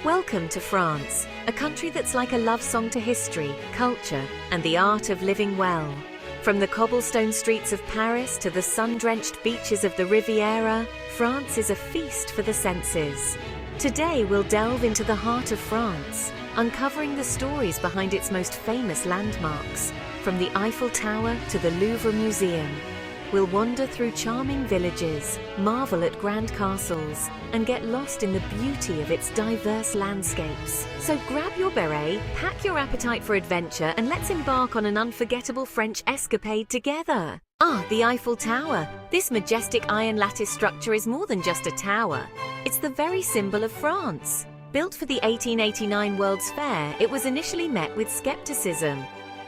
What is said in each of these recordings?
Welcome to France, a country that's like a love song to history, culture, and the art of living well. From the cobblestone streets of Paris to the sun-drenched beaches of the Riviera, France is a feast for the senses. Today we'll delve into the heart of France, uncovering the stories behind its most famous landmarks, from the Eiffel Tower to the Louvre Museum. We'll wander through charming villages, marvel at grand castles, and get lost in the beauty of its diverse landscapes. So grab your beret, pack your appetite for adventure, and let's embark on an unforgettable French escapade together. The Eiffel Tower. This majestic iron lattice structure is more than just a tower. It's the very symbol of France. Built for the 1889 World's Fair, it was initially met with skepticism.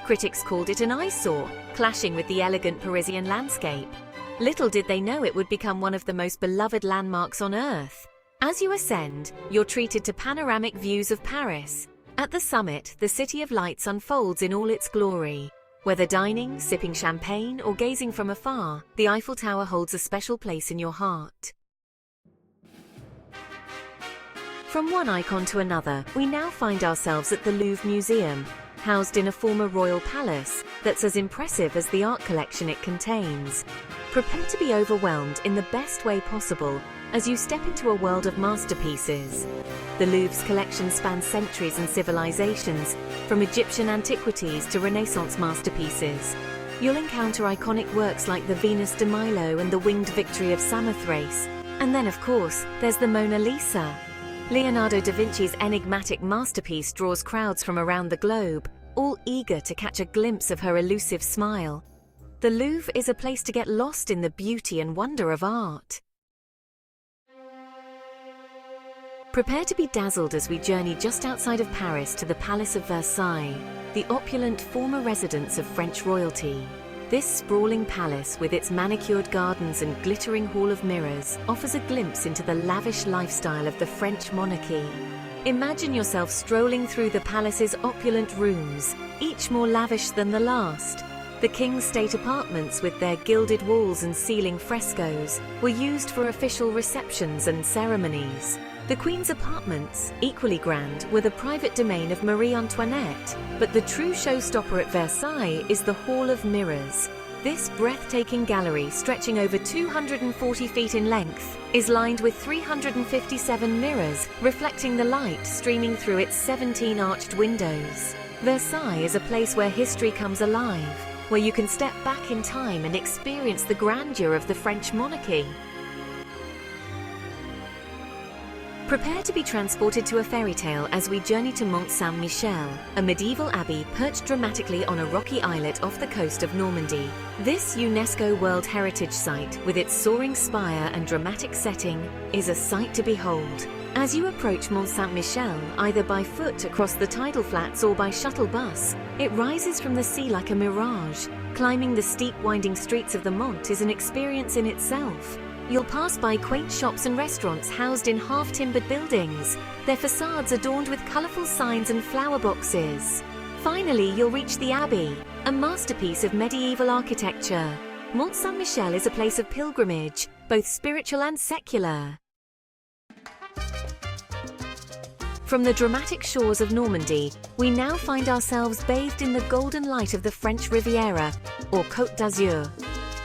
Critics called it an eyesore, clashing with the elegant Parisian landscape. Little did they know it would become one of the most beloved landmarks on Earth. As you ascend, you're treated to panoramic views of Paris. At the summit, the City of Lights unfolds in all its glory. Whether dining, sipping champagne, or gazing from afar, the Eiffel Tower holds a special place in your heart. From one icon to another, we now find ourselves at the Louvre Museum, housed in a former royal palace that's as impressive as the art collection it contains. Prepare to be overwhelmed in the best way possible as you step into a world of masterpieces. The Louvre's collection spans centuries and civilizations, from Egyptian antiquities to Renaissance masterpieces. You'll encounter iconic works like the Venus de Milo and the Winged Victory of Samothrace. And then, of course, there's the Mona Lisa. Leonardo da Vinci's enigmatic masterpiece draws crowds from around the globe, all eager to catch a glimpse of her elusive smile. The Louvre is a place to get lost in the beauty and wonder of art. Prepare to be dazzled as we journey just outside of Paris to the Palace of Versailles, the opulent former residence of French royalty. This sprawling palace, with its manicured gardens and glittering hall of mirrors, offers a glimpse into the lavish lifestyle of the French monarchy. Imagine yourself strolling through the palace's opulent rooms, each more lavish than the last. The King's state apartments, with their gilded walls and ceiling frescoes, were used for official receptions and ceremonies. The Queen's apartments, equally grand, were the private domain of Marie Antoinette, but the true showstopper at Versailles is the Hall of Mirrors. This breathtaking gallery, stretching over 240 feet in length, is lined with 357 mirrors, reflecting the light streaming through its 17 arched windows. Versailles is a place where history comes alive, where you can step back in time and experience the grandeur of the French monarchy. Prepare to be transported to a fairy tale as we journey to Mont Saint-Michel, a medieval abbey perched dramatically on a rocky islet off the coast of Normandy. This UNESCO World Heritage Site, with its soaring spire and dramatic setting, is a sight to behold. As you approach Mont Saint-Michel, either by foot across the tidal flats or by shuttle bus, it rises from the sea like a mirage. Climbing the steep winding streets of the Mont is an experience in itself. You'll pass by quaint shops and restaurants housed in half-timbered buildings, their facades adorned with colourful signs and flower boxes. Finally, you'll reach the Abbey, a masterpiece of medieval architecture. Mont Saint-Michel is a place of pilgrimage, both spiritual and secular. From the dramatic shores of Normandy, we now find ourselves bathed in the golden light of the French Riviera, or Côte d'Azur.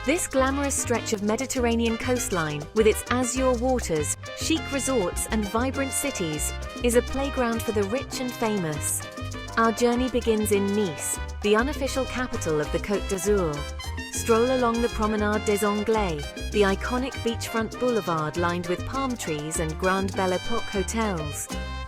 This glamorous stretch of Mediterranean coastline, with its azure waters, chic resorts and vibrant cities, is a playground for the rich and famous. Our journey begins in Nice, the unofficial capital of the Côte d'Azur. Stroll along the Promenade des Anglais, the iconic beachfront boulevard lined with palm trees and Grande Belle Époque hotels.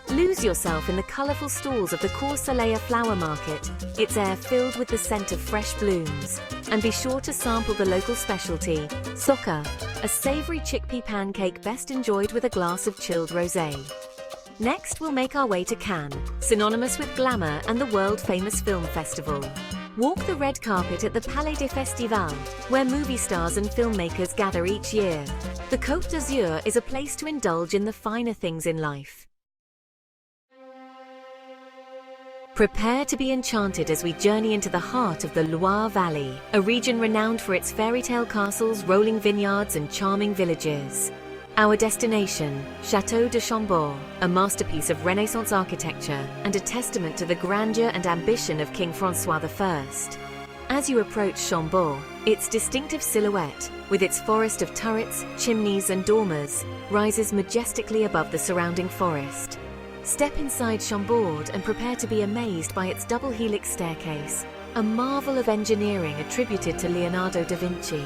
Lose yourself in the colourful stalls of the Cours Soleil flower market, its air filled with the scent of fresh blooms. And be sure to sample the local specialty, soca, a savoury chickpea pancake best enjoyed with a glass of chilled rosé. Next, we'll make our way to Cannes, synonymous with glamour and the world-famous film festival. Walk the red carpet at the Palais des Festivals, where movie stars and filmmakers gather each year. The Côte d'Azur is a place to indulge in the finer things in life. Prepare to be enchanted as we journey into the heart of the Loire Valley, a region renowned for its fairy tale castles, rolling vineyards, and charming villages. Our destination, Château de Chambord, a masterpiece of Renaissance architecture and a testament to the grandeur and ambition of King François I. As you approach Chambord, its distinctive silhouette, with its forest of turrets, chimneys and dormers, rises majestically above the surrounding forest. Step inside Chambord and prepare to be amazed by its double helix staircase, a marvel of engineering attributed to Leonardo da Vinci.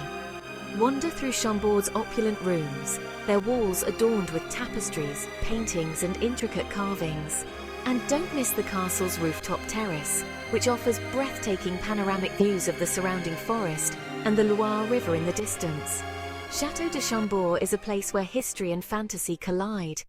Wander through Chambord's opulent rooms, their walls adorned with tapestries, paintings and intricate carvings. And don't miss the castle's rooftop terrace, which offers breathtaking panoramic views of the surrounding forest and the Loire River in the distance. Château de Chambord is a place where history and fantasy collide.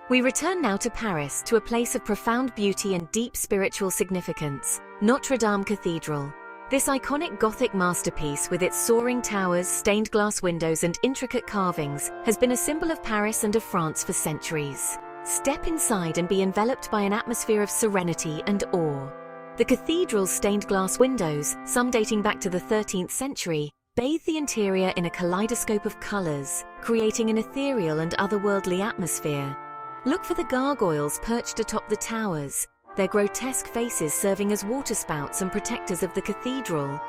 We return now to Paris, to a place of profound beauty and deep spiritual significance, Notre Dame Cathedral. This iconic Gothic masterpiece, with its soaring towers, stained glass windows and intricate carvings, has been a symbol of Paris and of France for centuries. Step inside and be enveloped by an atmosphere of serenity and awe. The cathedral's stained glass windows, some dating back to the 13th century, bathe the interior in a kaleidoscope of colors, creating an ethereal and otherworldly atmosphere. Look for the gargoyles perched atop the towers, their grotesque faces serving as waterspouts and protectors of the cathedral.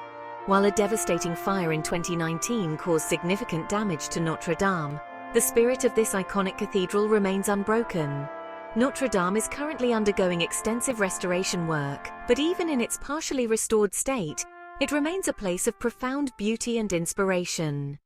While a devastating fire in 2019 caused significant damage to Notre Dame, the spirit of this iconic cathedral remains unbroken. Notre Dame is currently undergoing extensive restoration work, but even in its partially restored state, it remains a place of profound beauty and inspiration.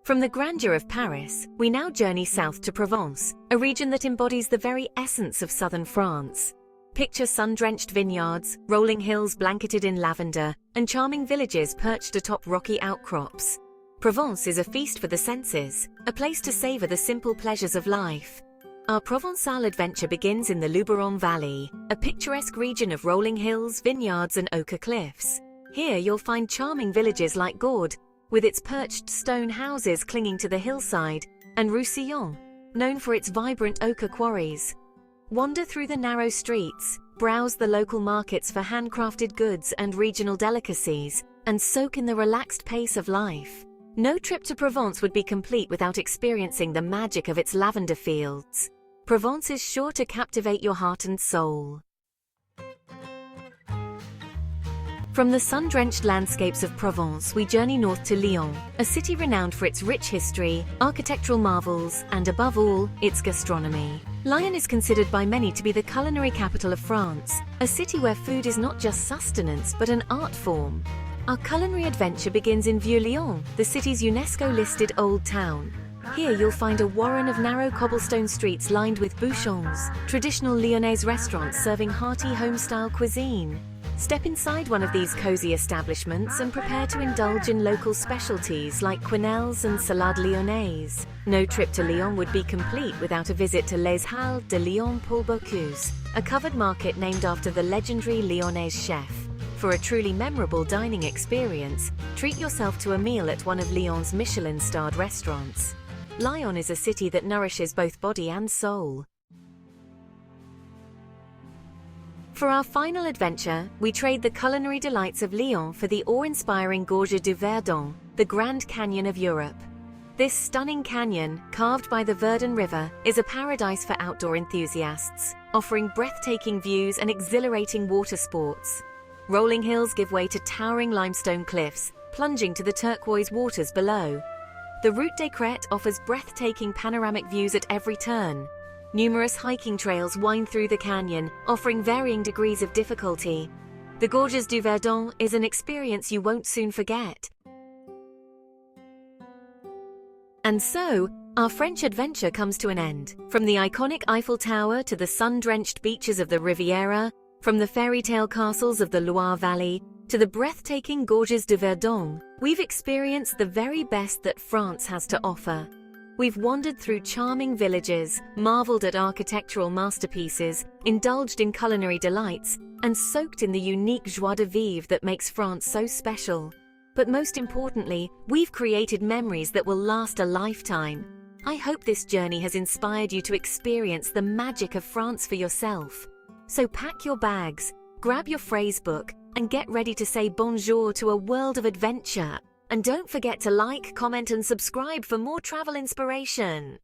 From the grandeur of Paris, we now journey south to Provence, a region that embodies the very essence of southern France. Picture sun-drenched vineyards, rolling hills blanketed in lavender, and charming villages perched atop rocky outcrops. Provence is a feast for the senses, a place to savor the simple pleasures of life. Our Provençal adventure begins in the Luberon Valley, a picturesque region of rolling hills, vineyards, and ochre cliffs. Here you'll find charming villages like Gordes, with its perched stone houses clinging to the hillside, and Roussillon, known for its vibrant ochre quarries. Wander through the narrow streets, browse the local markets for handcrafted goods and regional delicacies, and soak in the relaxed pace of life. No trip to Provence would be complete without experiencing the magic of its lavender fields. Provence is sure to captivate your heart and soul. From the sun-drenched landscapes of Provence, we journey north to Lyon, a city renowned for its rich history, architectural marvels, and above all, its gastronomy. Lyon is considered by many to be the culinary capital of France, a city where food is not just sustenance but an art form. Our culinary adventure begins in Vieux-Lyon, the city's UNESCO-listed Old Town. Here you'll find a warren of narrow cobblestone streets lined with bouchons, traditional Lyonnaise restaurants serving hearty home-style cuisine. Step inside one of these cozy establishments and prepare to indulge in local specialties like quenelles and salade lyonnaise. No trip to Lyon would be complete without a visit to Les Halles de Lyon Paul Bocuse, a covered market named after the legendary Lyonnaise chef. For a truly memorable dining experience, treat yourself to a meal at one of Lyon's Michelin-starred restaurants. Lyon is a city that nourishes both body and soul. For our final adventure, we trade the culinary delights of Lyon for the awe-inspiring Gorges du Verdon, the Grand Canyon of Europe. This stunning canyon, carved by the Verdon River, is a paradise for outdoor enthusiasts, offering breathtaking views and exhilarating water sports. Rolling hills give way to towering limestone cliffs, plunging to the turquoise waters below. The Route des Crêtes offers breathtaking panoramic views at every turn. Numerous hiking trails wind through the canyon, offering varying degrees of difficulty. The Gorges du Verdon is an experience you won't soon forget. And so, our French adventure comes to an end. From the iconic Eiffel Tower to the sun-drenched beaches of the Riviera, from the fairy tale castles of the Loire Valley to the breathtaking Gorges du Verdon, we've experienced the very best that France has to offer. We've wandered through charming villages, marveled at architectural masterpieces, indulged in culinary delights, and soaked in the unique joie de vivre that makes France so special. But most importantly, we've created memories that will last a lifetime. I hope this journey has inspired you to experience the magic of France for yourself. So pack your bags, grab your phrase book, and get ready to say bonjour to a world of adventure. And don't forget to like, comment, and subscribe for more travel inspiration.